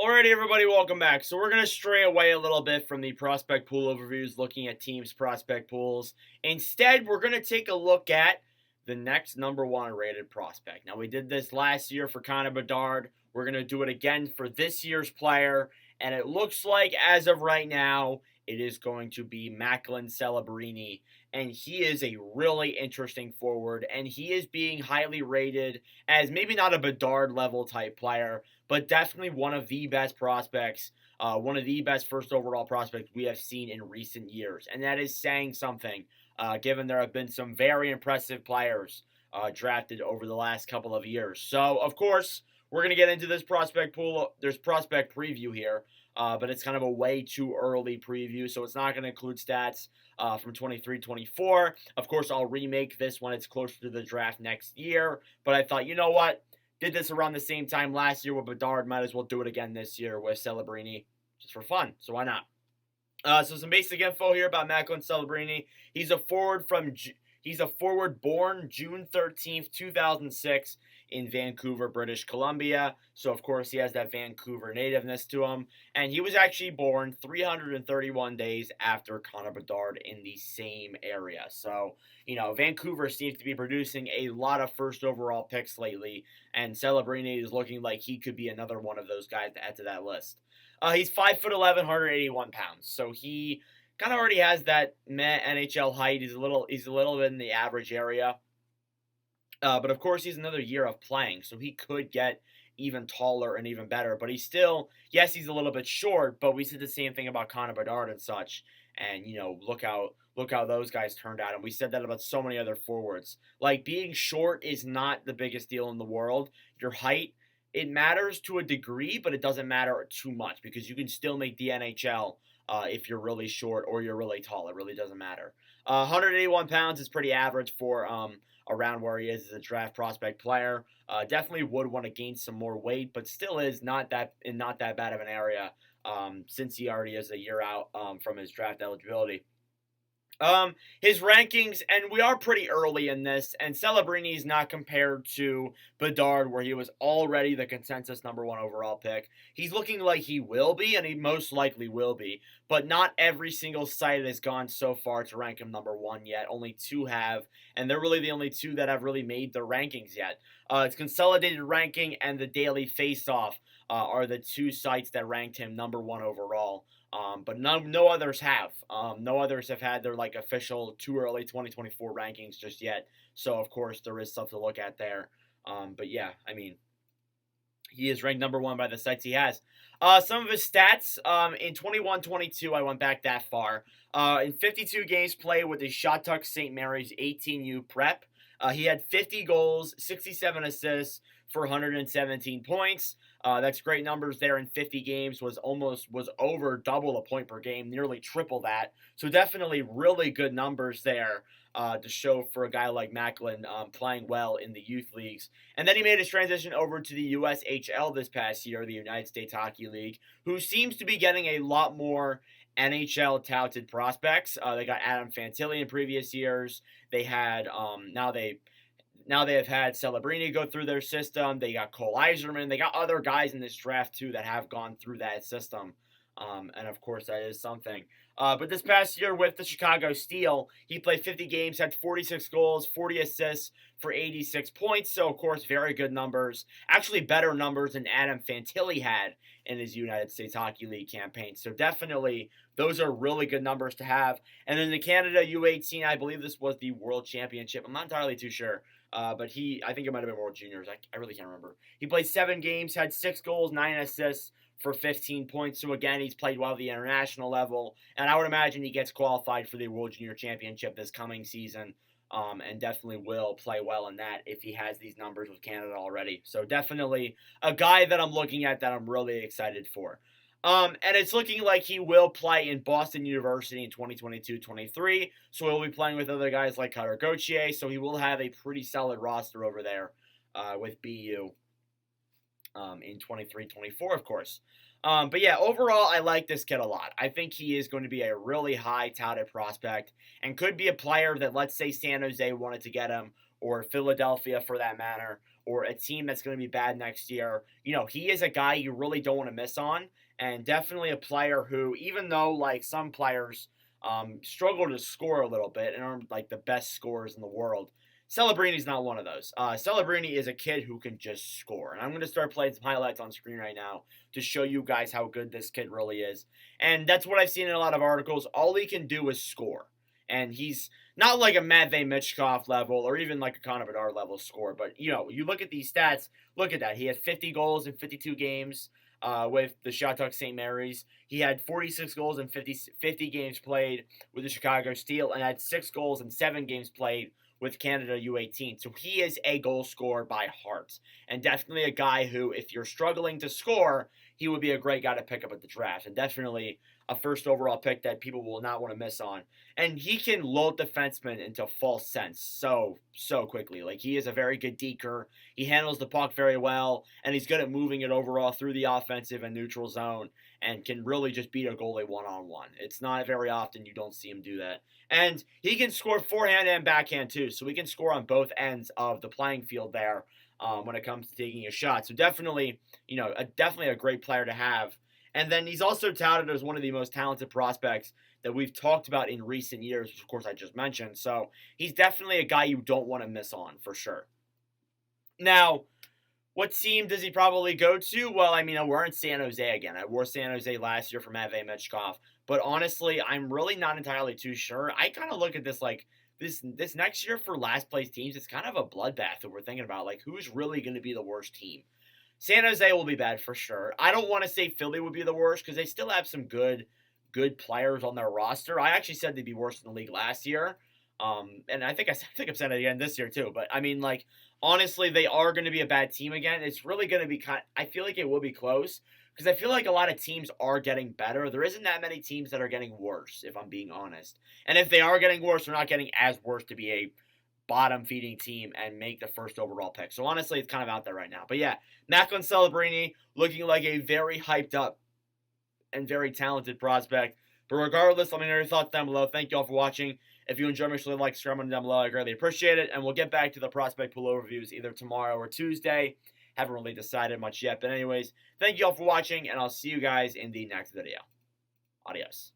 Alrighty, everybody, welcome back. So we're going to stray away a little bit from the prospect pool overviews, looking at teams' prospect pools. Instead, we're going to take a look at the next number one rated prospect. Now, we did this last year for Connor Bedard. We're going to do it again for this year's player. And it looks like, as of right now, it is going to be Macklin Celebrini. And he is a really interesting forward. And he is being highly rated as maybe not a Bedard level type player, but definitely one of the best prospects, one of the best first overall prospects we have seen in recent years. And that is saying something, given there have been some very impressive players drafted over the last couple of years. So, of course, we're going to get into this prospect pool. There's prospect preview here, but it's kind of a way too early preview, so it's not going to include stats from 23-24. Of course, I'll remake this when it's closer to the draft next year, but I thought, you know what? Did this around the same time last year with Bedard. Might as well do it again this year with Celebrini, just for fun. So why not? So some basic info here about Macklin Celebrini. He's a forward born June 13th, 2006 in Vancouver, British Columbia. So, of course, he has that Vancouver nativeness to him. And he was actually born 331 days after Connor Bedard in the same area. So, Vancouver seems to be producing a lot of first overall picks lately. And Celebrini is looking like he could be another one of those guys to add to that list. He's 5'11", 181 pounds. So he kind of already has that NHL height. He's a little bit in the average area. But of course, he's another year of playing, so he could get even taller and even better. But he's still, yes, he's a little bit short, but we said the same thing about Connor Bedard and such. And, look how those guys turned out. And we said that about so many other forwards. Like, being short is not the biggest deal in the world. Your height, it matters to a degree, but it doesn't matter too much because you can still make the NHL if you're really short or you're really tall. It really doesn't matter. 181 pounds is pretty average for around where he is as a draft prospect player. Definitely would want to gain some more weight, but still is not that bad of an area since he already is a year out from his draft eligibility. His rankings, and we are pretty early in this, and Celebrini is not compared to Bedard, where he was already the consensus number one overall pick. He's looking like he will be, and he most likely will be, but not every single site has gone so far to rank him number one yet. Only two have, and they're really the only two that have really made the rankings yet. It's Consolidated Ranking and the Daily Faceoff are the two sites that ranked him number one overall. But no others have. No others have had their official too early 2024 rankings just yet. So of course there is stuff to look at there. But yeah, I mean, he is ranked number one by the sites he has. Some of his stats in 21-22, I went back that far. In 52 games played with the Shottuck St. Mary's 18U prep, he had 50 goals, 67 assists for 117 points. That's great numbers there in 50 games. Was over double a point per game, nearly triple that. So definitely really good numbers there to show for a guy like Macklin playing well in the youth leagues. And then he made his transition over to the USHL this past year, the United States Hockey League, who seems to be getting a lot more NHL touted prospects. They got Adam Fantilli in previous years. They had now they have had Celebrini go through their system. They got Cole Eiserman. They got other guys in this draft, too, that have gone through that system. And, of course, that is something. But this past year with the Chicago Steel, he played 50 games, had 46 goals, 40 assists for 86 points. So, of course, very good numbers. Actually, better numbers than Adam Fantilli had in his United States Hockey League campaign. So, definitely, those are really good numbers to have. And then the Canada U18, I believe this was the World Championship. I'm not entirely too sure. But I think it might have been World Juniors. I really can't remember. He played 7 games, had 6 goals, 9 assists for 15 points. So, again, he's played well at the international level. And I would imagine he gets qualified for the World Junior Championship this coming season. And definitely will play well in that if he has these numbers with Canada already. So, definitely a guy that I'm looking at that I'm really excited for. And it's looking like he will play in Boston University in 2022-23. So he'll be playing with other guys like Cutter Gauthier. So he will have a pretty solid roster over there with BU in 23-24, of course. But yeah, overall, I like this kid a lot. I think he is going to be a really high touted prospect and could be a player that, let's say, San Jose wanted to get him, or Philadelphia for that matter, or a team that's going to be bad next year, he is a guy you really don't want to miss on, and definitely a player who, even though like some players struggle to score a little bit and aren't like the best scorers in the world, Celebrini's not one of those. Celebrini is a kid who can just score. And I'm going to start playing some highlights on screen right now to show you guys how good this kid really is. And that's what I've seen in a lot of articles. All he can do is score. And he's not like a Matvey Michkov level or even like a Connor Bedard level score. But, you look at these stats, look at that. He had 50 goals in 52 games with the Shattuck St. Mary's. He had 46 goals in 50 games played with the Chicago Steel and had 6 goals in 7 games played with Canada U18. So he is a goal scorer by heart. And definitely a guy who, if you're struggling to score, he would be a great guy to pick up at the draft. And definitely a first overall pick that people will not want to miss on. And he can lull defensemen into false sense so quickly. Like, he is a very good deker. He handles the puck very well. And he's good at moving it overall through the offensive and neutral zone. And can really just beat a goalie one-on-one. It's not very often you don't see him do that. And he can score forehand and backhand too. So he can score on both ends of the playing field there when it comes to taking a shot. So definitely, definitely a great player to have. And then he's also touted as one of the most talented prospects that we've talked about in recent years, which of course I just mentioned. So he's definitely a guy you don't want to miss on for sure. Now, what team does he probably go to? Well, I mean, we're in San Jose again. I wore San Jose last year for Matvey Michkov. But honestly, I'm really not entirely too sure. I kind of look at this like this next year for last place teams. It's kind of a bloodbath that we're thinking about. Like, who's really going to be the worst team? San Jose will be bad for sure. I don't want to say Philly would be the worst because they still have some good players on their roster. I actually said they'd be worse in the league last year. And I think I'm saying it again this year too. But I mean, like, honestly, they are going to be a bad team again. It's really going to be I feel like it will be close because I feel like a lot of teams are getting better. There isn't that many teams that are getting worse, if I'm being honest. And if they are getting worse, they're not getting as worse to be a bottom feeding team and make the first overall pick. So honestly, it's kind of out there right now. But yeah, Macklin Celebrini looking like a very hyped up and very talented prospect. But regardless, let me know your thoughts down below. Thank you all for watching. If you enjoy, make sure to like, subscribe down below. I greatly appreciate it. And we'll get back to the prospect pool overviews either tomorrow or Tuesday. Haven't really decided much yet. But anyways, thank you all for watching, and I'll see you guys in the next video. Adios.